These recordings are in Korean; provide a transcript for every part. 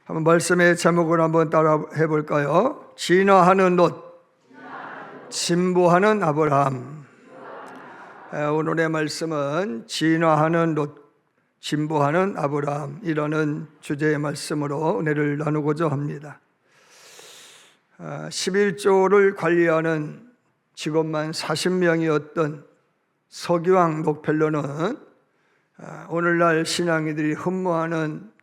한번 말씀의 제목을 한번 따라 해볼까요? 진화하는 롯, 진보하는 아브라함. 오늘의 말씀은 진화하는 롯, 진보하는 아브라함, 이라는 주제의 말씀으로 은혜를 나누고자 합니다. 11조를 관리하는 직원만 40명이었던 서기왕 록펠러는 오늘날 신앙인들이 흠모하는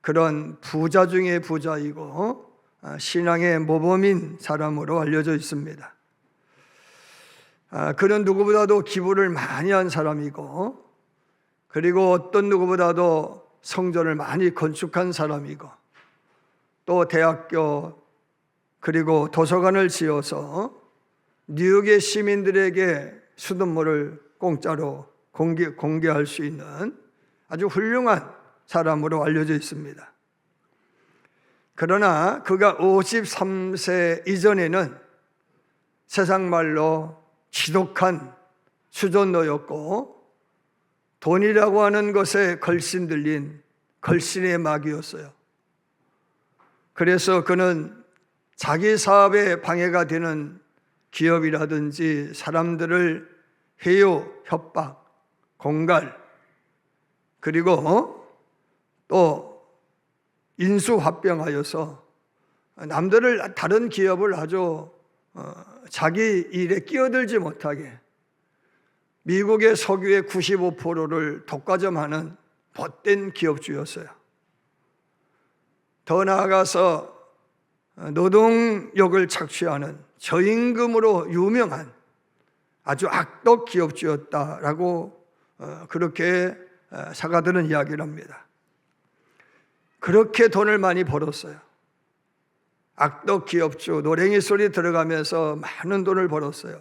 그런 부자 중의 부자이고 신앙의 모범인 사람으로 알려져 있습니다. 그는 누구보다도 기부를 많이 한 사람이고, 그리고 어떤 누구보다도 성전을 많이 건축한 사람이고, 또 대학교 그리고 도서관을 지어서 뉴욕의 시민들에게 수돗물을 공짜로 공개할 수 있는 아주 훌륭한 사람으로 알려져 있습니다. 그러나 그가 53세 이전에는 세상 말로 지독한 수존노였고, 돈이라고 하는 것에 걸신 들린 걸신의 마귀였어요. 그래서 그는 자기 사업에 방해가 되는 기업이라든지 사람들을 해요, 협박, 공갈, 그리고 또 인수합병하여서 남들을, 다른 기업을 아주 자기 일에 끼어들지 못하게 미국의 석유의 95%를 독과점하는 못된 기업주였어요. 더 나아가서 노동력을 착취하는 저임금으로 유명한 아주 악독 기업주였다라고 그렇게 사가들은 이야기를 합니다. 그렇게 돈을 많이 벌었어요. 악독 기업주, 노랭이 소리 들어가면서 많은 돈을 벌었어요.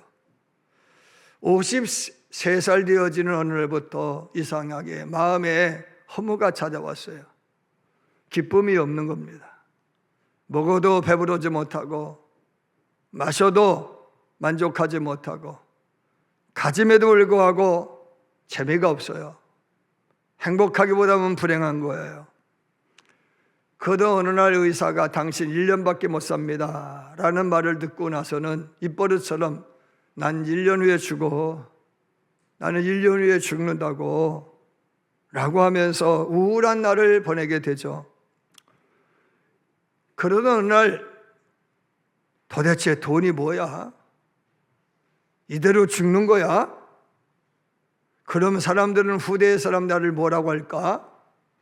53살 되어지는 어느 날부터 이상하게 마음에 허무가 찾아왔어요. 기쁨이 없는 겁니다. 먹어도 배부르지 못하고, 마셔도 만족하지 못하고, 가짐에도 불구하고 재미가 없어요. 행복하기보다는 불행한 거예요. 그도 어느 날 의사가 당신 1년밖에 못 삽니다 라는 말을 듣고 나서는 입버릇처럼 난 1년 후에 죽어, 나는 1년 후에 죽는다고 라고 하면서 우울한 날을 보내게 되죠. 그러던 어느 날 도대체 돈이 뭐야? 이대로 죽는 거야? 그럼 사람들은, 후대의 사람 나를 뭐라고 할까?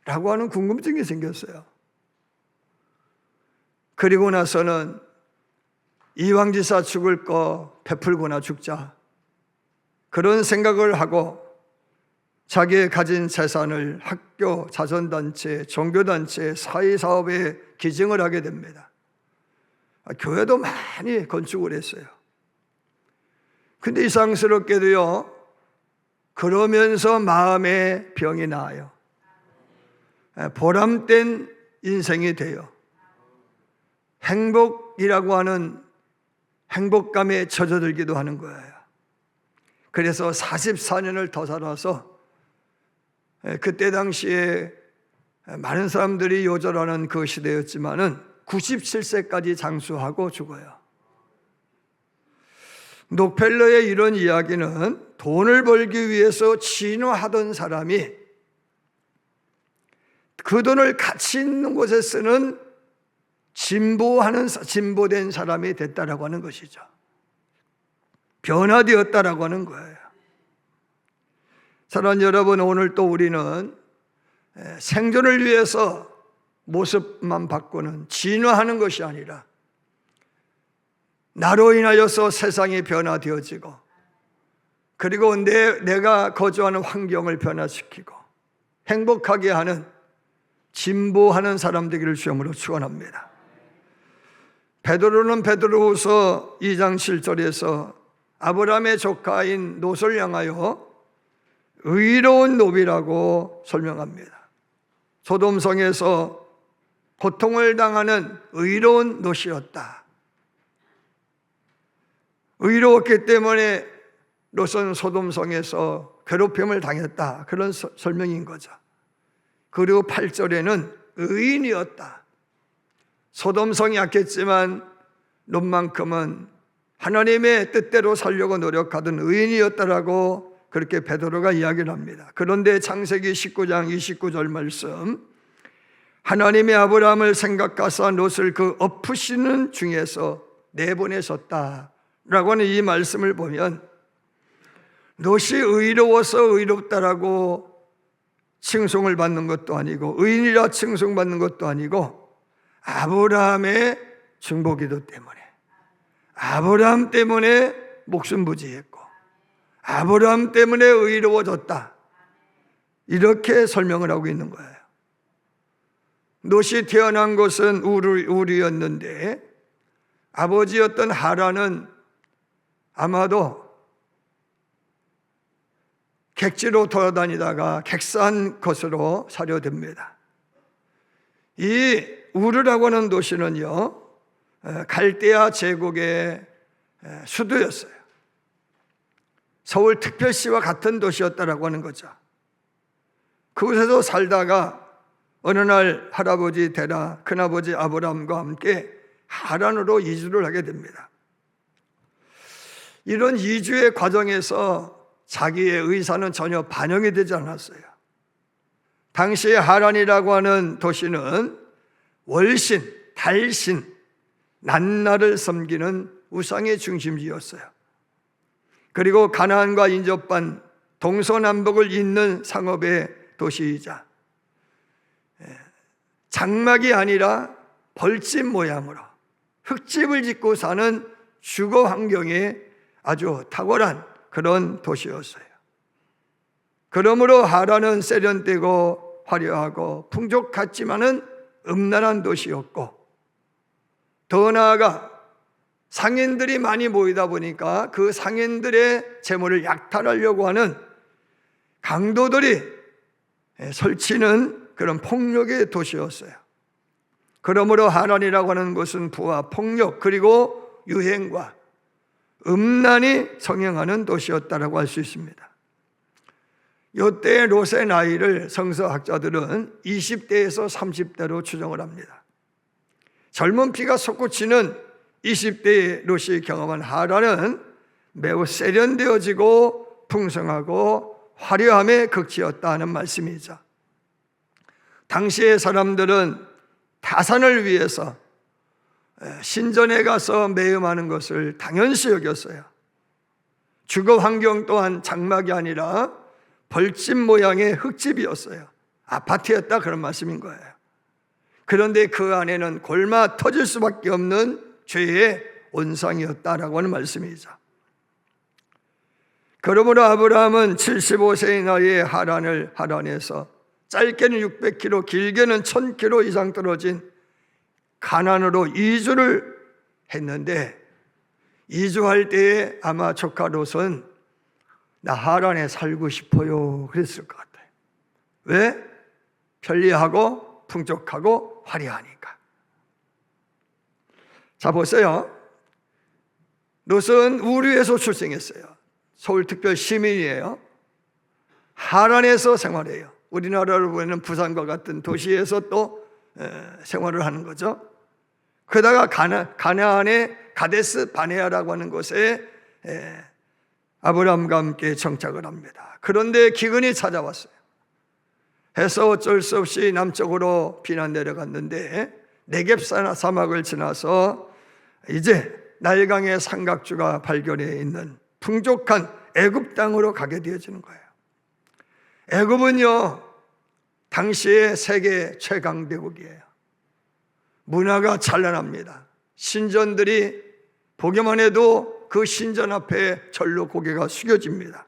라고 하는 궁금증이 생겼어요. 그리고 나서는 이왕지사 죽을 거 베풀고나 죽자, 그런 생각을 하고 자기의 가진 재산을 학교, 자선단체, 종교단체, 사회사업에 기증을 하게 됩니다. 교회도 많이 건축을 했어요. 근데 이상스럽게도요, 그러면서 마음에 병이 나아요. 보람된 인생이 돼요. 행복이라고 하는 행복감에 젖어들기도 하는 거예요. 그래서 44년을 더 살아서, 그때 당시에 많은 사람들이 요절하는 그 시대였지만은 97세까지 장수하고 죽어요. 록펠러의 이런 이야기는 돈을 벌기 위해서 진화하던 사람이 그 돈을 가치 있는 곳에 쓰는 진보된 사람이 됐다라고 하는 것이죠. 변화되었다라고 하는 거예요. 사랑하는 여러분, 오늘 또 우리는 생존을 위해서 모습만 바꾸는, 진화하는 것이 아니라 나로 인하여서 세상이 변화되어지고, 그리고 내가 거주하는 환경을 변화시키고 행복하게 하는, 진보하는 사람 되기를 주님으로 축원합니다. 베드로는 베드로후서 2장 7절에서 아브라함의 조카인 롯을 향하여 의로운 롯이라고 설명합니다. 소돔성에서 고통을 당하는 의로운 롯이었다. 의로웠기 때문에 롯은 소돔성에서 괴롭힘을 당했다, 그런 설명인 거죠. 그리고 8절에는 의인이었다. 소돔성이 약했지만 롯만큼은 하나님의 뜻대로 살려고 노력하던 의인이었다라고 그렇게 베드로가 이야기를 합니다. 그런데 창세기 19장 29절 말씀, 하나님의 아브라함을 생각하사 롯을 그 엎으시는 중에서 내보내셨다라고 하는 이 말씀을 보면 롯이 의로워서 의롭다라고 칭송을 받는 것도 아니고 의인이라 칭송받는 것도 아니고 아브라함의 중보기도 때문에, 아브라함 때문에 목숨 부지했고 아브라함 때문에 의로워졌다, 이렇게 설명을 하고 있는 거예요. 롯이 태어난 곳은 우르였는데 아버지였던 하란은 아마도 객지로 돌아다니다가 객사한 것으로 사료됩니다. 이 우르라고 하는 도시는요, 갈대아 제국의 수도였어요. 서울 특별시와 같은 도시였다라고 하는 거죠. 그곳에서 살다가 어느 날 할아버지 데라, 큰아버지 아브라함과 함께 하란으로 이주를 하게 됩니다. 이런 이주의 과정에서 자기의 의사는 전혀 반영이 되지 않았어요. 당시에 하란이라고 하는 도시는 월신, 달신, 난나를 섬기는 우상의 중심지였어요. 그리고 가나안과 인접한 동서남북을 잇는 상업의 도시이자 장막이 아니라 벌집 모양으로 흙집을 짓고 사는 주거 환경에 아주 탁월한 그런 도시였어요. 그러므로 하란은 세련되고 화려하고 풍족했지만은 음란한 도시였고, 더 나아가 상인들이 많이 모이다 보니까 그 상인들의 재물을 약탈하려고 하는 강도들이 설치는 그런 폭력의 도시였어요. 그러므로 하란이라고 하는 것은 부와 폭력 그리고 유행과 음란이 성행하는 도시였다라고 할 수 있습니다. 이때 롯의 나이를 성서학자들은 20대에서 30대로 추정을 합니다. 젊은 피가 솟구치는 20대의 롯이 경험한 하란은 매우 세련되어지고 풍성하고 화려함의 극치였다는 말씀이죠. 당시의 사람들은 타산을 위해서 신전에 가서 매음하는 것을 당연시 여겼어요. 주거 환경 또한 장막이 아니라 벌집 모양의 흙집이었어요. 아파트였다, 그런 말씀인 거예요. 그런데 그 안에는 골마 터질 수밖에 없는 죄의 온상이었다라고 하는 말씀이죠. 그러므로 아브라함은 75세의 나이에 하란에서 짧게는 600km, 길게는 1000km 이상 떨어진 가나안으로 이주를 했는데, 이주할 때에 아마 조카 롯은 나 하란에 살고 싶어요 그랬을 것 같아요. 왜? 편리하고 풍족하고 화려하니까. 자, 보세요. 롯은 우르에서 출생했어요. 서울특별 시민이에요. 하란에서 생활해요. 우리나라로 보면 부산과 같은 도시에서 또 생활을 하는 거죠. 그러다가 가나안의 가데스 바네아라고 하는 곳에 아브라함과 함께 정착을 합니다. 그런데 기근이 찾아왔어요. 해서 어쩔 수 없이 남쪽으로 피난 내려갔는데 네겝 사막을 지나서 이제 나일강의 삼각주가 발견해 있는 풍족한 애굽 땅으로 가게 되어지는 거예요. 애굽은요, 당시의 세계 최강대국이에요. 문화가 찬란합니다. 신전들이 보기만 해도 그 신전 앞에 절로 고개가 숙여집니다.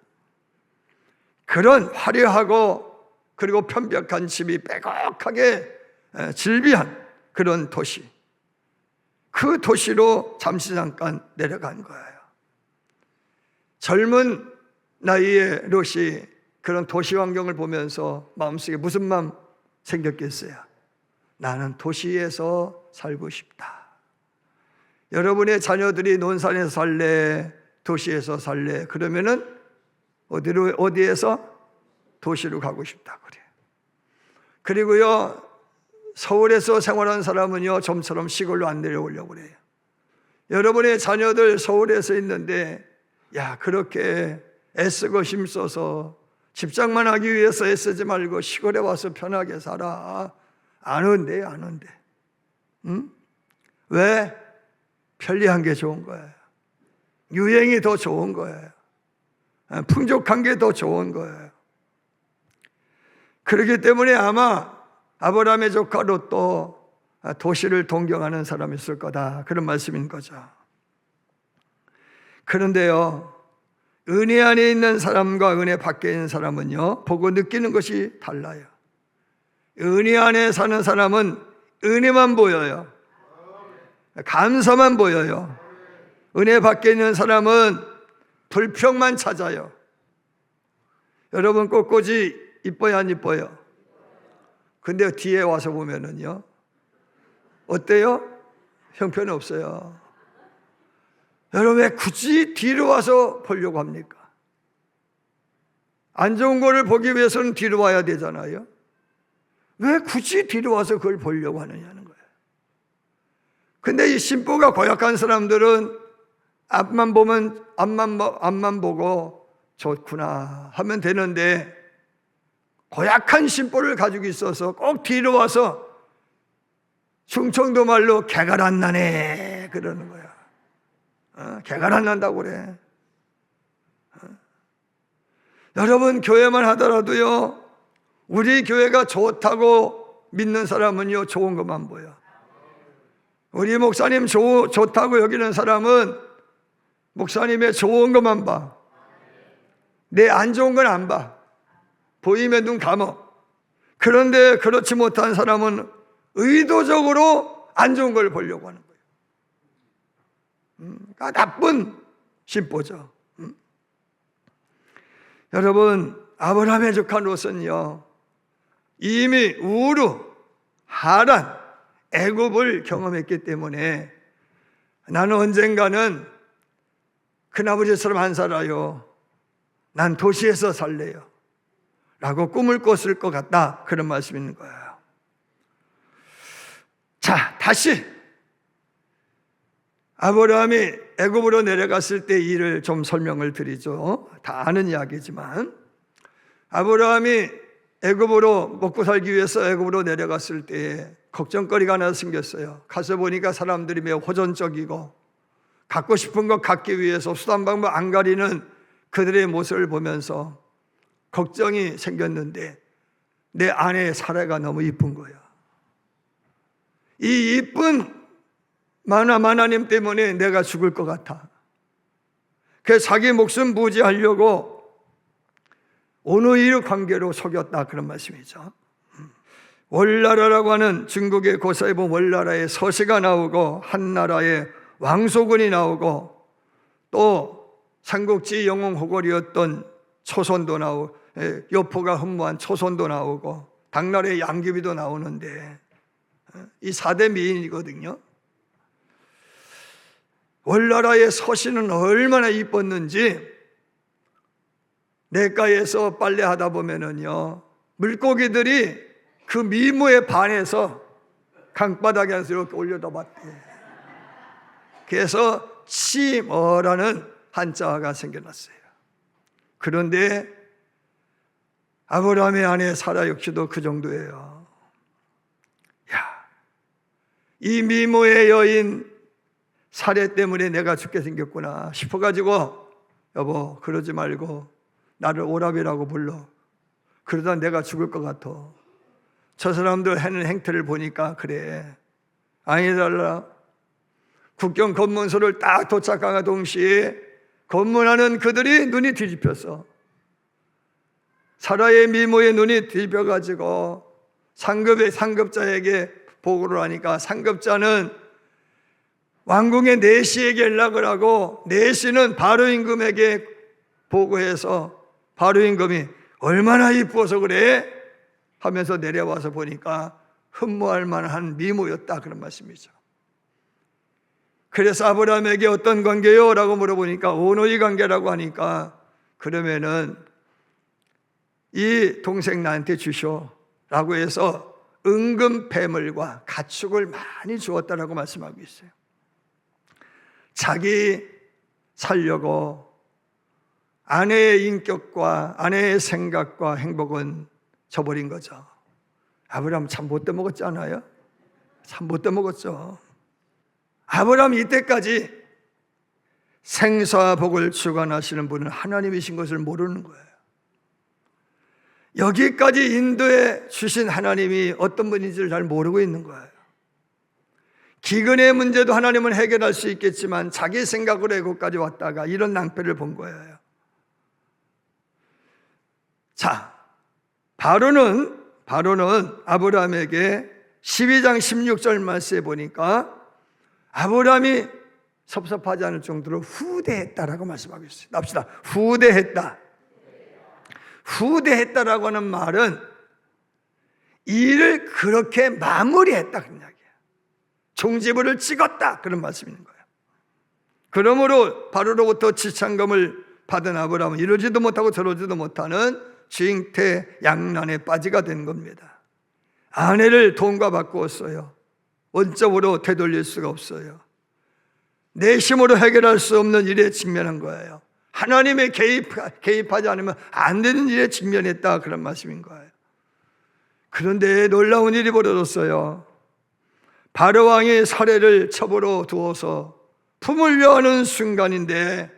그런 화려하고 그리고 편벽한 집이 빼곡하게 질비한 그런 도시, 그 도시로 잠시 잠깐 내려간 거예요. 젊은 나이에 롯이 그런 도시 환경을 보면서 마음속에 무슨 마음 생겼겠어요? 나는 도시에서 살고 싶다. 여러분의 자녀들이 논산에서 살래, 도시에서 살래, 그러면은 어디에서? 도시로 가고 싶다 그래요. 그리고요, 서울에서 생활하는 사람은요, 좀처럼 시골로 안 내려오려고 그래요. 여러분의 자녀들 서울에서 있는데, 야, 그렇게 애쓰고 힘써서 집장만 하기 위해서 애쓰지 말고 시골에 와서 편하게 살아. 안 온대요, 안 온대. 응? 왜? 편리한 게 좋은 거예요. 유행이 더 좋은 거예요. 풍족한 게 더 좋은 거예요. 그렇기 때문에 아마 아브라함의 조카 롯도 도시를 동경하는 사람이 있을 거다, 그런 말씀인 거죠. 그런데요, 은혜 안에 있는 사람과 은혜 밖에 있는 사람은요, 보고 느끼는 것이 달라요. 은혜 안에 사는 사람은 은혜만 보여요. 감사만 보여요. 은혜 밖에 있는 사람은 불평만 찾아요. 여러분, 꽃꽂이 이뻐요, 안 이뻐요? 근데 뒤에 와서 보면은요, 어때요? 형편이 없어요. 여러분, 왜 굳이 뒤로 와서 보려고 합니까? 안 좋은 거를 보기 위해서는 뒤로 와야 되잖아요. 왜 굳이 뒤로 와서 그걸 보려고 하느냐는 거예요. 근데 이 심보가 고약한 사람들은 앞만 보면 앞만 보고 좋구나 하면 되는데, 고약한 심보를 가지고 있어서 꼭 뒤로 와서 충청도 말로 개가 안 나네 그러는 거야. 개가 안 난다고 그래. 여러분, 교회만 하더라도요, 우리 교회가 좋다고 믿는 사람은요, 좋은 것만 보여. 우리 목사님 좋다고 여기는 사람은 목사님의 좋은 것만 봐. 내 안 좋은 건 안 봐. 보이면 눈 감어. 그런데 그렇지 못한 사람은 의도적으로 안 좋은 걸 보려고 하는 거예요. 나쁜 심보죠. 여러분, 아브라함의 조카 롯은요, 이미 우르, 하란, 애굽을 경험했기 때문에 나는 언젠가는 큰아버지처럼 안 살아요. 난 도시에서 살래요 라고 꿈을 꿨을 것 같다, 그런 말씀이 있는 거예요. 자, 다시 아브라함이 애굽으로 내려갔을 때 일을 좀 설명을 드리죠. 다 아는 이야기지만, 아브라함이 애굽으로 먹고 살기 위해서 애굽으로 내려갔을 때 걱정거리가 하나 생겼어요. 가서 보니까 사람들이 매우 호전적이고 갖고 싶은 거 갖기 위해서 수단 방법 안 가리는 그들의 모습을 보면서 걱정이 생겼는데, 내 아내 사라가 너무 이쁜 거예요. 이 이쁜 하나님 때문에 내가 죽을 것 같아. 그래서 자기 목숨 부지하려고 온누이의 관계로 속였다, 그런 말씀이죠. 월나라라고 하는 중국의 고사에 보면 월나라의 서시가 나오고 한나라의 왕소군이 나오고 또 삼국지 영웅 호걸이었던 초손도 나오고, 여포가 흠모한 초손도 나오고, 당나라의 양귀비도 나오는데, 이 4대 미인이거든요. 월나라의 서시는 얼마나 이뻤는지, 냇가에서 빨래하다 보면은요, 물고기들이 그 미모에 반해서 강바닥에서 이렇게 올려다 봤대. 그래서 치머라는 한자가 생겨났어요. 그런데 아브라함의 아내 사라 역시도 그 정도예요. 야, 이 미모의 여인 사례 때문에 내가 죽게 생겼구나 싶어가지고, 여보, 그러지 말고 나를 오라비라고 불러. 그러다 내가 죽을 것 같아. 저 사람들 하는 행태를 보니까 그래. 아니달라. 국경 검문소를 딱 도착하는 동시에 검문하는 그들이 눈이 뒤집혔어. 사라의 미모에 눈이 뒤집혀가지고 상급자에게 보고를 하니까, 상급자는 왕궁의 내시에게 연락을 하고, 내시는 바로 임금에게 보고해서 바로 임금이 얼마나 이쁘어서 그래? 하면서 내려와서 보니까 흠모할 만한 미모였다, 그런 말씀이죠. 그래서 아브라함에게 어떤 관계요? 라고 물어보니까 온누이 관계라고 하니까, 그러면은 이 동생 나한테 주셔 라고 해서 은금 배물과 가축을 많이 주었다라고 말씀하고 있어요. 자기 살려고 아내의 인격과 아내의 생각과 행복은 저버린 거죠. 아브라함 참 못돼 먹었잖아요. 참 못돼 먹었죠. 아브라함 이때까지 생사와 복을 주관하시는 분은 하나님이신 것을 모르는 거예요. 여기까지 인도해 주신 하나님이 어떤 분인지를 잘 모르고 있는 거예요. 기근의 문제도 하나님은 해결할 수 있겠지만 자기 생각으로 이곳까지 왔다가 이런 낭패를 본 거예요. 자, 바로는 아브라함에게 12장 16절 말씀에 보니까 아브라함이 섭섭하지 않을 정도로 후대했다라고 말씀하고 있어요. 납시다. 후대했다. 후대했다라고 하는 말은 일을 그렇게 마무리했다 그런 이야기예요. 종지부를 찍었다 그런 말씀인 거예요. 그러므로 바로로부터 지창금을 받은 아브라함은 이러지도 못하고 저러지도 못하는 징태 양난의 빠지가 된 겁니다. 아내를 돈과 바꾸었어요. 원적으로 되돌릴 수가 없어요. 내심으로 해결할 수 없는 일에 직면한 거예요. 하나님의 개입하지 않으면 안 되는 일에 직면했다 그런 말씀인 거예요. 그런데 놀라운 일이 벌어졌어요. 바로 왕이 사례를 첩으로 두어서 품으려 하는 순간인데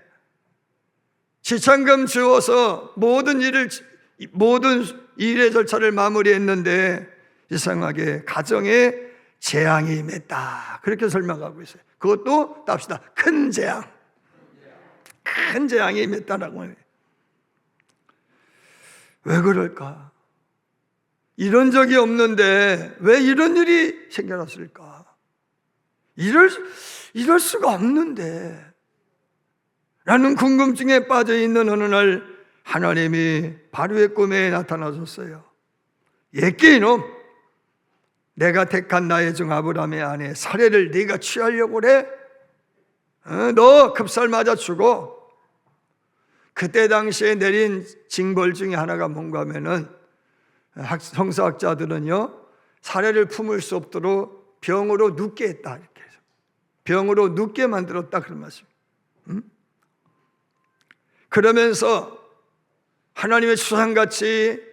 지창금 주어서 모든 일의 절차를 마무리했는데 이상하게 가정에 재앙이 임했다 그렇게 설명하고 있어요. 그것도 답시다. 큰 재앙. 큰 재앙이 임했다라고 해요. 왜 그럴까? 이런 적이 없는데 왜 이런 일이 생겨났을까? 이럴 수가 없는데 라는 궁금증에 빠져 있는 어느 날 하나님이 바로의 꿈에 나타나셨어요. 예끼 이놈, 내가 택한 나의 종 아브라함의 아내 사례를 네가 취하려고 그래? 너 급살 맞아 죽어. 그때 당시에 내린 징벌 중에 하나가 뭔가 하면은 성서학자들은요, 사례를 품을 수 없도록 병으로 눕게 했다 이렇게 해서 병으로 눕게 만들었다 그런 말씀. 그러면서 하나님의 추상같이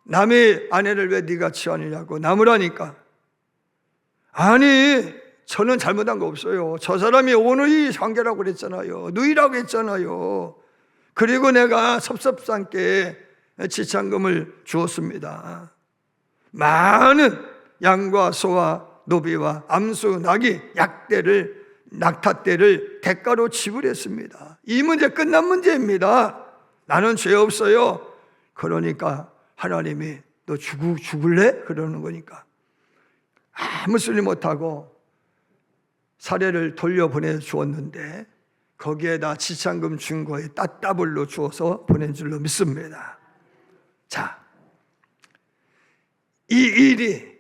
남의 아내를 왜 네가 취하느냐고 나무라니까, 아니 저는 잘못한 거 없어요. 저 사람이 오누이 관계라고 그랬잖아요. 누이라고 했잖아요. 그리고 내가 섭섭찮게 지창금을 주었습니다. 많은 양과 소와 노비와 암수, 나귀, 약대를 낙타떼를 대가로 지불했습니다. 이 문제 끝난 문제입니다. 나는 죄 없어요. 그러니까 하나님이 너 죽을래? 그러는 거니까 아무 소리 못하고 사례를 돌려보내 주었는데 거기에다 지창금 준 거에 따따블로 주어서 보낸 줄로 믿습니다. 자, 이 일이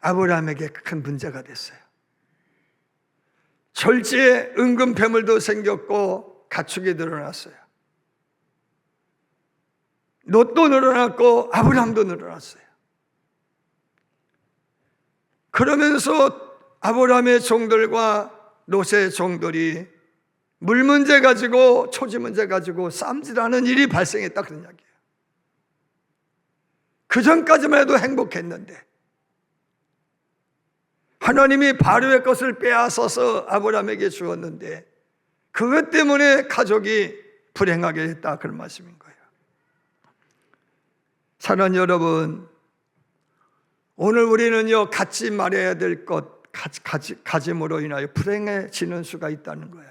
아브라함에게 큰 문제가 됐어요. 절제에 은금 배물도 생겼고 가축이 늘어났어요. 롯도 늘어났고 아브라함도 늘어났어요. 그러면서 아브라함의 종들과 롯의 종들이 물 문제 가지고 초지 문제 가지고 쌈질하는 일이 발생했다 그런 이야기예요. 그 전까지만 해도 행복했는데 하나님이 바로의 것을 빼앗아서 아브라함에게 주었는데 그것 때문에 가족이 불행하게 됐다 그런 말씀인 거예요. 사랑하는 여러분, 오늘 우리는요 갖지 말아야 될 것 가짐으로 인하여 불행해지는 수가 있다는 거예요.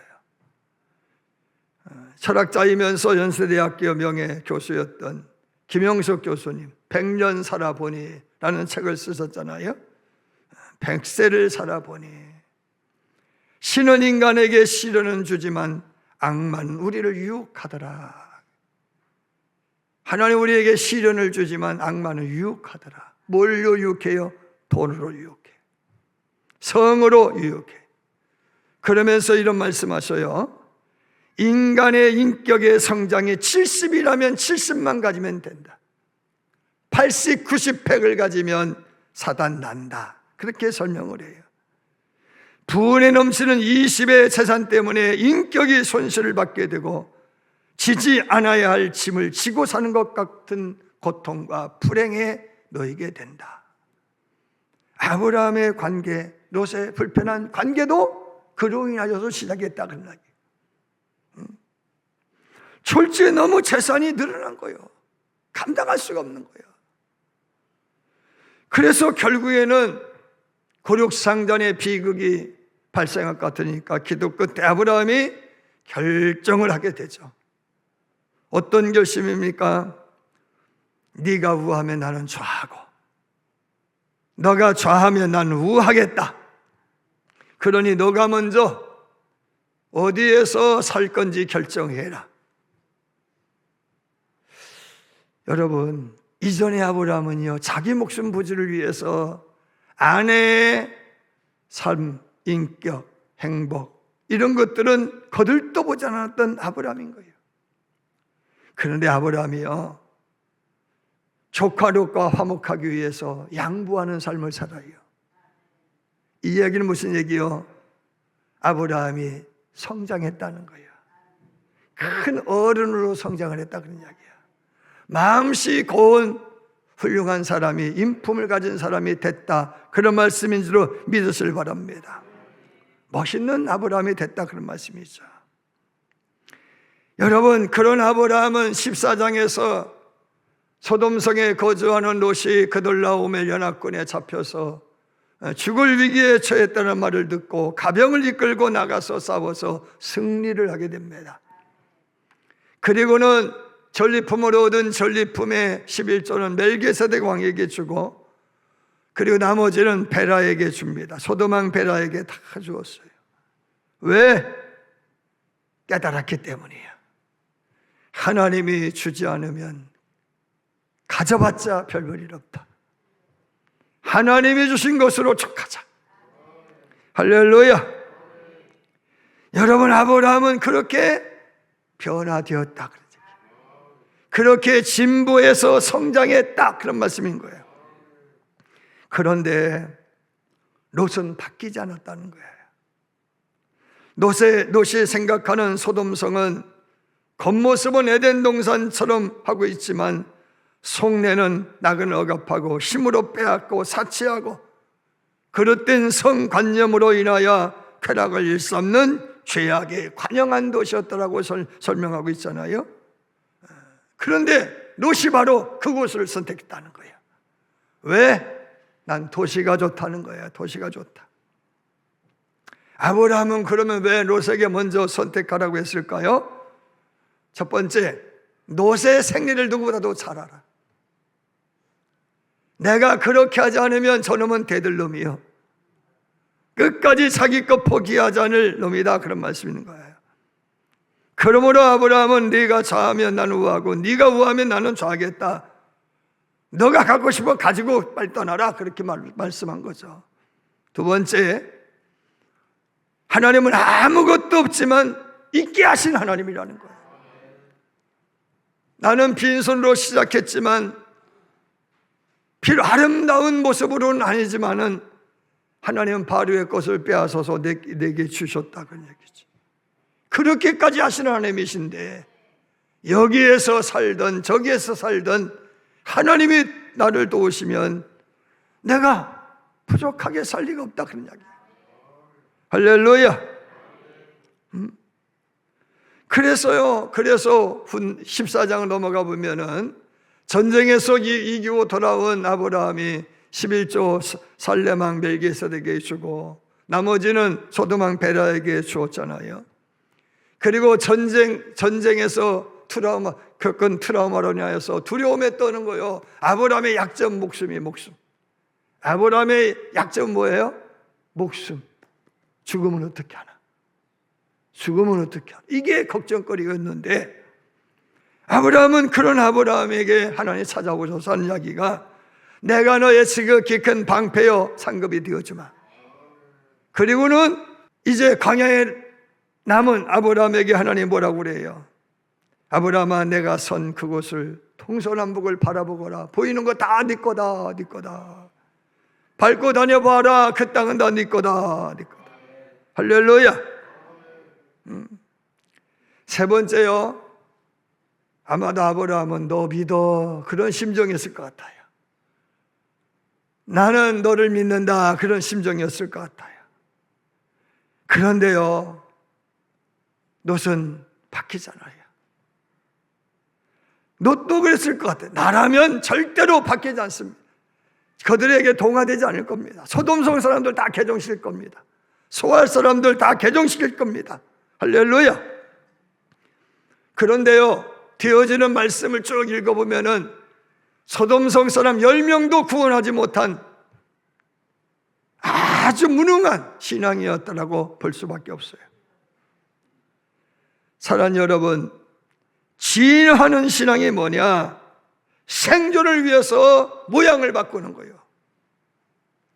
철학자이면서 연세대학교 명예교수였던 김영석 교수님 100년 살아보니 라는 책을 쓰셨잖아요. 100세를 살아보니 신은 인간에게 시련은 주지만 악만 우리를 유혹하더라. 하나님 우리에게 시련을 주지만 악만은 유혹하더라. 뭘로 유혹해요? 돈으로 유혹해. 성으로 유혹해. 그러면서 이런 말씀하셔요. 인간의 인격의 성장이 70이라면 70만 가지면 된다. 80, 90팩을 가지면 사단 난다. 그렇게 설명을 해요. 분에 넘치는 20의 재산 때문에 인격이 손실을 받게 되고 지지 않아야 할 짐을 지고 사는 것 같은 고통과 불행에 놓이게 된다. 아브라함의 관계, 롯의 불편한 관계도 그로 인하여서 시작했다. 그런 이야기. 졸지에 너무 재산이 늘어난 거예요. 감당할 수가 없는 거예요. 그래서 결국에는 고륙상전의 비극이 발생할 것 같으니까 기도 끝에 아브라함이 결정을 하게 되죠. 어떤 결심입니까? 네가 우하면 나는 좌하고 너가 좌하면 나는 우하겠다. 그러니 너가 먼저 어디에서 살 건지 결정해라. 여러분, 이전의 아브라함은요, 자기 목숨 부지를 위해서 아내의 삶, 인격, 행복 이런 것들은 거들떠보지 않았던 아브라함인 거예요. 그런데 아브라함이요, 조카 롯과 화목하기 위해서 양보하는 삶을 살아요. 이 이야기는 무슨 얘기요? 아브라함이 성장했다는 거예요. 큰 어른으로 성장을 했다 그런 이야기야. 마음씨 고운 훌륭한 사람이, 인품을 가진 사람이 됐다, 그런 말씀인 줄 믿으시길 바랍니다. 멋있는 아브라함이 됐다 그런 말씀이죠. 여러분, 그런 아브라함은 14장에서 소돔성에 거주하는 롯이 그돌라오멜 연합군에 잡혀서 죽을 위기에 처했다는 말을 듣고 가병을 이끌고 나가서 싸워서 승리를 하게 됩니다. 그리고는 전리품으로 얻은 전리품의 11조는 멜기세덱 왕에게 주고, 그리고 나머지는 베라에게 줍니다. 소돔왕 베라에게 다 주었어요. 왜? 깨달았기 때문이에요. 하나님이 주지 않으면 가져봤자 별 볼일 없다. 하나님이 주신 것으로 족하자. 할렐루야. 여러분, 아브라함은 그렇게 변화되었다. 그렇게 진보해서 성장했다. 그런 말씀인 거예요. 그런데 롯은 바뀌지 않았다는 거예요. 롯이 생각하는 소돔성은 겉모습은 에덴 동산처럼 하고 있지만 속내는 낙은 억압하고 힘으로 빼앗고 사치하고 그릇된 성관념으로 인하여 쾌락을 일삼는 죄악의 관영한 도시였다라고 설명하고 있잖아요. 그런데 롯이 바로 그곳을 선택했다는 거예요. 왜? 난 도시가 좋다는 거예요. 도시가 좋다. 아브라함은 그러면 왜 롯에게 먼저 선택하라고 했을까요? 첫 번째, 롯의 생리를 누구보다도 잘 알아. 내가 그렇게 하지 않으면 저놈은 대들 놈이요, 끝까지 자기 것 포기하지 않을 놈이다, 그런 말씀이 있는 거예요. 그러므로 아브라함은 네가 좌하면 나는 우하고 네가 우하면 나는 좌하겠다. 너가 갖고 싶어 가지고 빨리 떠나라, 그렇게 말씀한 거죠. 두 번째, 하나님은 아무것도 없지만 있게 하신 하나님이라는 거예요. 나는 빈손으로 시작했지만 비록 아름다운 모습으로는 아니지만은 하나님은 바로의 것을 빼앗아서 내게 주셨다, 그런 얘기죠. 그렇게까지 하시는 하나님이신데 여기에서 살던 저기에서 살던 하나님이 나를 도우시면 내가 부족하게 살 리가 없다, 그런 이야기예요. 할렐루야. 그래서 14장을 넘어가 보면은 전쟁에서 이기고 돌아온 아브라함이 11조 살렘왕 멜기세덱에게 주고 나머지는 소돔왕 베라에게 주었잖아요. 그리고 전쟁에서 겪은 트라우마로 인하여서 두려움에 떠는 거예요. 아브라함의 약점, 목숨. 아브라함의 약점 뭐예요? 목숨. 죽으면 어떻게 하나? 이게 걱정거리였는데 아브라함은 그런 아브라함에게 하나님이 찾아오셔서 하는 이야기가 내가 너의 지극히 큰 방패여 상급이 되어주마. 그리고는 이제 광야에 남은 아브라함에게 하나님이 뭐라고 그래요? 아브라함아, 내가 선 그곳을 동서남북을 바라보거라. 보이는 거 다 네 거다, 네 거다. 밟고 다녀봐라. 그 땅은 다 네 거다, 네 거다. 할렐루야. 세 번째요, 아마도 아브라함은 너 믿어, 그런 심정이었을 것 같아요. 나는 너를 믿는다, 그런 심정이었을 것 같아요. 그런데요, 롯은 바뀌잖아요. 롯도 그랬을 것 같아요. 나라면 절대로 바뀌지 않습니다. 그들에게 동화되지 않을 겁니다. 소돔성 사람들 다 개종시킬 겁니다. 소알 사람들 다 개종시킬 겁니다. 할렐루야. 그런데요, 되어지는 말씀을 쭉 읽어보면은 소돔성 사람 10명도 구원하지 못한 아주 무능한 신앙이었다라고 볼 수밖에 없어요. 사랑하는 여러분, 진화하는 신앙이 뭐냐? 생존을 위해서 모양을 바꾸는 거예요.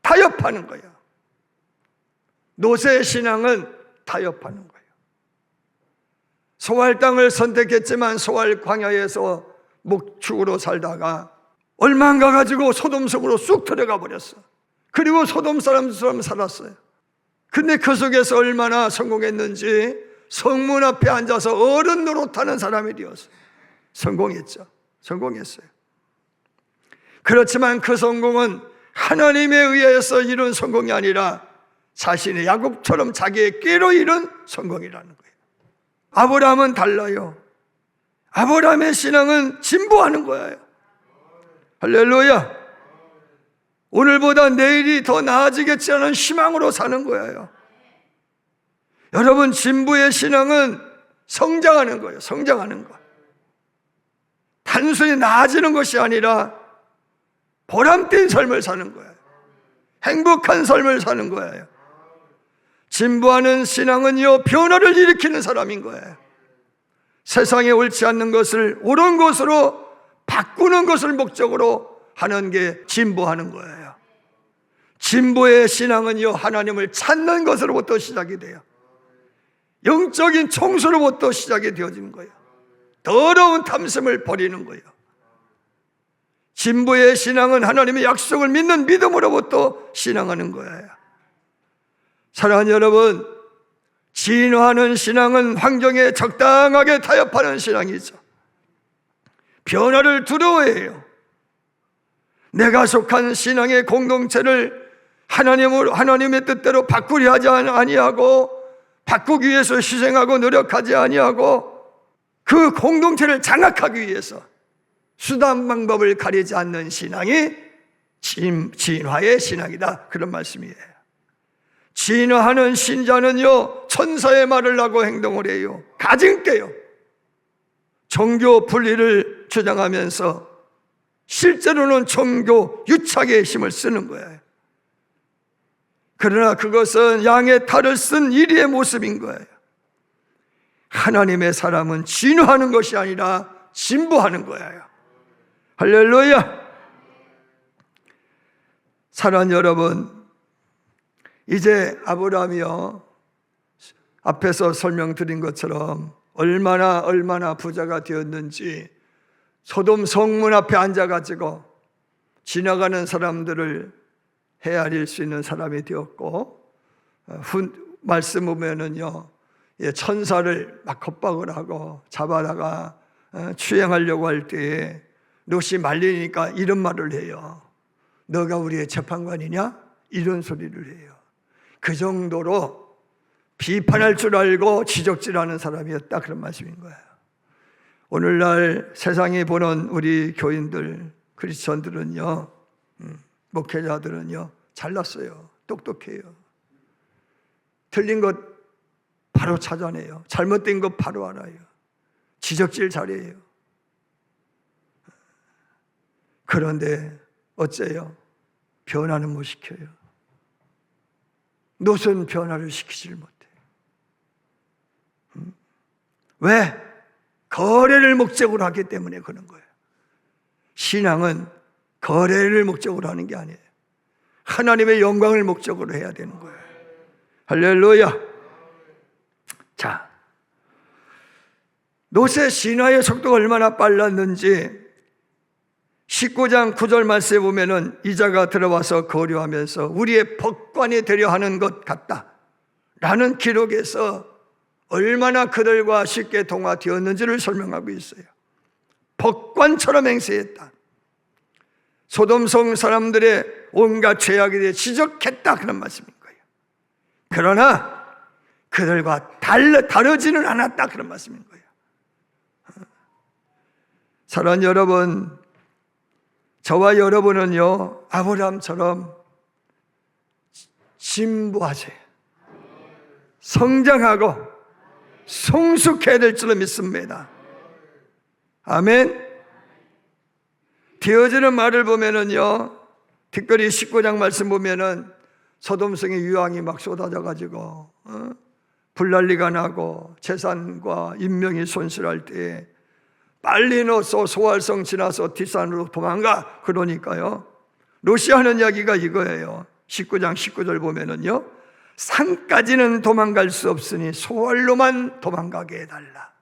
타협하는 거예요. 롯의 신앙은 타협하는 거예요. 소알 땅을 선택했지만 소알 광야에서 목축으로 살다가 얼마 안 가가지고 소돔 속으로 쑥 들어가 버렸어. 그리고 소돔 사람처럼 살았어요. 근데 그 속에서 얼마나 성공했는지 성문 앞에 앉아서 어른 노릇하는 사람이 되었어요. 성공했죠. 성공했어요. 그렇지만 그 성공은 하나님에 의해서 이룬 성공이 아니라 자신의 야곱처럼 자기의 꾀로 이룬 성공이라는 거예요. 아브라함은 달라요. 아브라함의 신앙은 진보하는 거예요. 할렐루야. 오늘보다 내일이 더 나아지겠지 하는 희망으로 사는 거예요. 여러분, 진보의 신앙은 성장하는 거예요. 성장하는 거. 단순히 나아지는 것이 아니라 보람된 삶을 사는 거예요. 행복한 삶을 사는 거예요. 진보하는 신앙은요, 변화를 일으키는 사람인 거예요. 세상에 옳지 않는 것을 옳은 것으로 바꾸는 것을 목적으로 하는 게 진보하는 거예요. 진보의 신앙은요, 하나님을 찾는 것으로부터 시작이 돼요. 영적인 청소로부터 시작이 되어지는 거예요. 더러운 탐심을 버리는 거예요. 진보의 신앙은 하나님의 약속을 믿는 믿음으로부터 신앙하는 거예요. 사랑하는 여러분, 진화하는 신앙은 환경에 적당하게 타협하는 신앙이죠. 변화를 두려워해요. 내가 속한 신앙의 공동체를 하나님의 뜻대로 바꾸려 하지 아니하고, 바꾸기 위해서 희생하고 노력하지 아니하고, 그 공동체를 장악하기 위해서 수단 방법을 가리지 않는 신앙이 진화의 신앙이다, 그런 말씀이에요. 진화하는 신자는요, 천사의 말을 하고 행동을 해요. 가증돼요. 종교 분리를 주장하면서 실제로는 종교 유착에 힘을 쓰는 거예요. 그러나 그것은 양의 탈을 쓴 이리의 모습인 거예요. 하나님의 사람은 진화하는 것이 아니라 진보하는 거예요. 할렐루야. 사랑하는 여러분, 이제 아브라함이요, 앞에서 설명드린 것처럼 얼마나 부자가 되었는지 소돔 성문 앞에 앉아가지고 지나가는 사람들을 헤아릴 수 있는 사람이 되었고, 말씀 보면은요, 천사를 막 겁박을 하고 잡아다가 추행하려고 할 때에 롯이 말리니까 이런 말을 해요. 너가 우리의 재판관이냐? 이런 소리를 해요. 그 정도로 비판할 줄 알고 지적질하는 사람이었다, 그런 말씀인 거예요. 오늘날 세상에 보는 우리 교인들, 크리스천들은요, 목회자들은요, 잘났어요. 똑똑해요. 틀린 것 바로 찾아내요. 잘못된 것 바로 알아요. 지적질 잘해요. 그런데 어째요? 변화는 못 시켜요. 롯은 변화를 시키질 못해요. 왜? 거래를 목적으로 하기 때문에 그런 거예요. 신앙은 거래를 목적으로 하는 게 아니에요. 하나님의 영광을 목적으로 해야 되는 거예요. 할렐루야. 자, 롯의 신화의 속도가 얼마나 빨랐는지 19장 9절 말씀에 보면은 이자가 들어와서 거류하면서 우리의 법관이 되려 하는 것 같다 라는 기록에서 얼마나 그들과 쉽게 동화되었는지를 설명하고 있어요. 법관처럼 행세했다. 소돔성 사람들의 온갖 죄악에 대해 지적했다 그런 말씀인 거예요. 그러나 그들과 다르지는 않았다 그런 말씀인 거예요. 사랑하는 여러분, 저와 여러분은요 아브라함처럼 진보하세요. 성장하고 성숙해야 될 줄로 믿습니다. 아멘. 되어지는 말을 보면은요, 특별히 19장 말씀 보면은 소돔성의 유황이 막 쏟아져가지고 불난리가 나고 재산과 인명이 손실할 때 빨리 넣어서 소활성 지나서 뒷산으로 도망가 그러니까요. 러시아는 이야기가 이거예요. 19장 19절 보면은요, 산까지는 도망갈 수 없으니 소활로만 도망가게 해달라.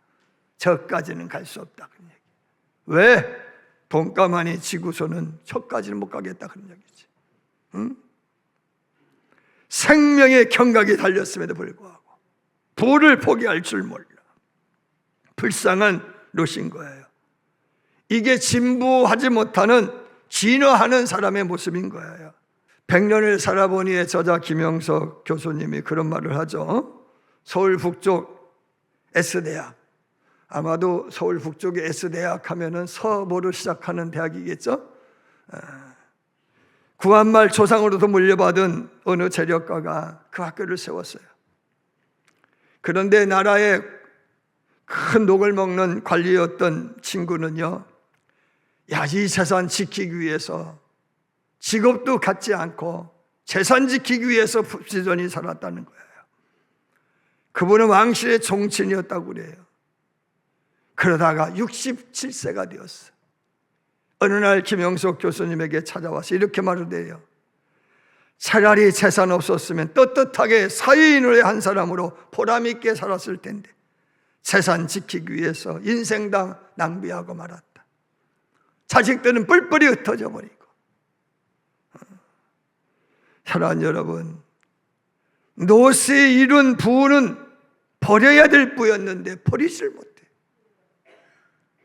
저까지는 갈 수 없다 그런 얘기. 왜? 돈가만이 지구소는 저까지는 못 가겠다 그런 얘기지. 응? 생명의 경각이 달렸음에도 불구하고 부를 포기할 줄 몰라. 불쌍한 롯인 거예요. 이게 진부하지 못하는 진화하는 사람의 모습인 거예요. 100년을 살아보니의 저자 김영석 교수님이 그런 말을 하죠. 서울 북쪽 S대학, 아마도 서울 북쪽의 S대학 하면은 서모로 시작하는 대학이겠죠. 구한말 조상으로도 물려받은 어느 재력가가 그 학교를 세웠어요. 그런데 나라의 큰 녹을 먹는 관리였던 친구는요, 야, 이 재산 지키기 위해서 직업도 갖지 않고 재산 지키기 위해서 부지런히 살았다는 거예요. 그분은 왕실의 종친이었다고 그래요. 그러다가 67세가 되었어. 어느 날 김영석 교수님에게 찾아와서 이렇게 말을 해요. 차라리 재산 없었으면 떳떳하게 사회인의 한 사람으로 보람있게 살았을 텐데 재산 지키기 위해서 인생 다 낭비하고 말았다. 자식들은 뿔뿔이 흩어져 버리고. 사랑하는 여러분, 노스에 이룬 부는 버려야 될 부였는데 버리질 못해.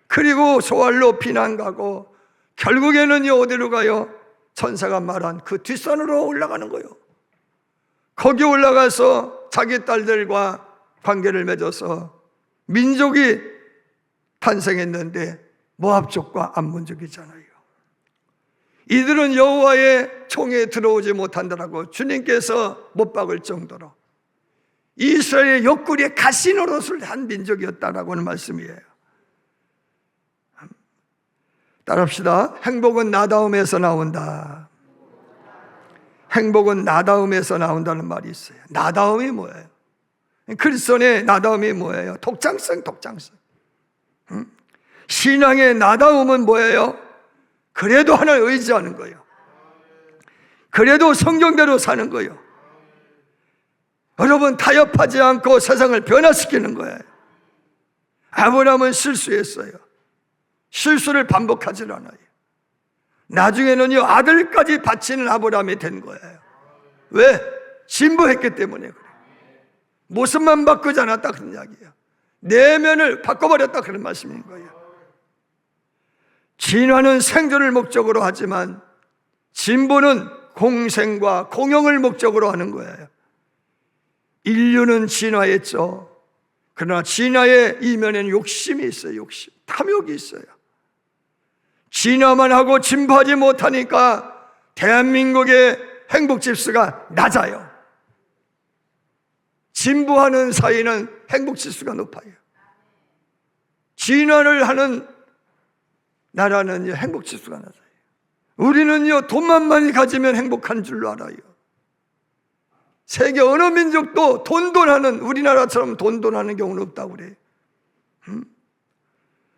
그리고 소알로 피난 가고 결국에는 어디로 가요? 천사가 말한 그 뒷산으로 올라가는 거예요. 거기 올라가서 자기 딸들과 관계를 맺어서 민족이 탄생했는데 모압족과 암몬족이잖아요. 이들은 여호와의 총에 들어오지 못한다라고 주님께서 못 박을 정도로 이스라엘의 옆구리에 가시 노릇을 한 민족이었다라고 하는 말씀이에요. 따라합시다. 행복은 나다움에서 나온다. 행복은 나다움에서 나온다는 말이 있어요. 나다움이 뭐예요? 그리스도의 나다움이 뭐예요? 독창성. 신앙의 나다움은 뭐예요? 그래도 하나를 의지하는 거예요. 그래도 성경대로 사는 거예요. 여러분, 타협하지 않고 세상을 변화시키는 거예요. 아브라함은 실수했어요. 실수를 반복하지 않아요. 나중에는요, 아들까지 바치는 아브라함이 된 거예요. 왜? 진보했기 때문에 그래요. 모습만 바꾸지 않았다 그런 이야기예요. 내면을 바꿔버렸다 그런 말씀인 거예요. 진화는 생존을 목적으로 하지만 진보는 공생과 공영을 목적으로 하는 거예요. 인류는 진화했죠. 그러나 진화의 이면에는 욕심이 있어요. 욕심, 탐욕이 있어요. 진화만 하고 진보하지 못하니까 대한민국의 행복지수가 낮아요. 진보하는 사이는 행복지수가 높아요. 진화를 하는 나라는 행복지수가 낮아요. 우리는요, 돈만 많이 가지면 행복한 줄로 알아요. 세계 어느 민족도 돈돈하는, 우리나라처럼 돈돈하는 경우는 없다고 그래요.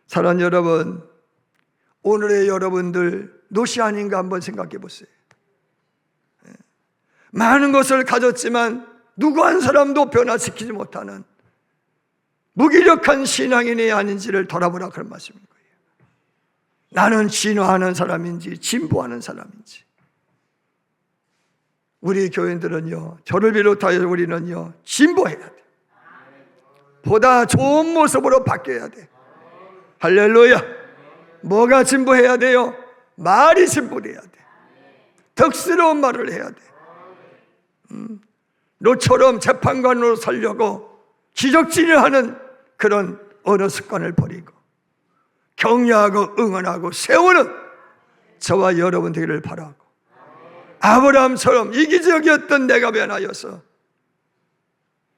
사랑하는 여러분, 오늘의 여러분들 노시 아닌가 한번 생각해 보세요. 많은 것을 가졌지만 누구 한 사람도 변화시키지 못하는 무기력한 신앙인이 아닌지를 돌아보라 그런 말씀인 거예요. 나는 진화하는 사람인지 진보하는 사람인지. 우리 교인들은요, 저를 비롯하여 우리는요, 진보해야 돼. 보다 좋은 모습으로 바뀌어야 돼. 할렐루야. 뭐가 진보해야 돼요? 말이 진보돼야 돼. 덕스러운 말을 해야 돼. 롯처럼 재판관으로 살려고 기적질을 하는 그런 언어 습관을 버리고 격려하고 응원하고 세우는 저와 여러분 되기를 바라고, 아브라함처럼 이기적이었던 내가 변하여서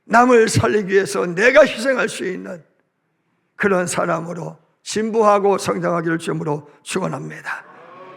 남을 살리기 위해서 내가 희생할 수 있는 그런 사람으로 진보하고 성장하기를 주님으로 축원합니다.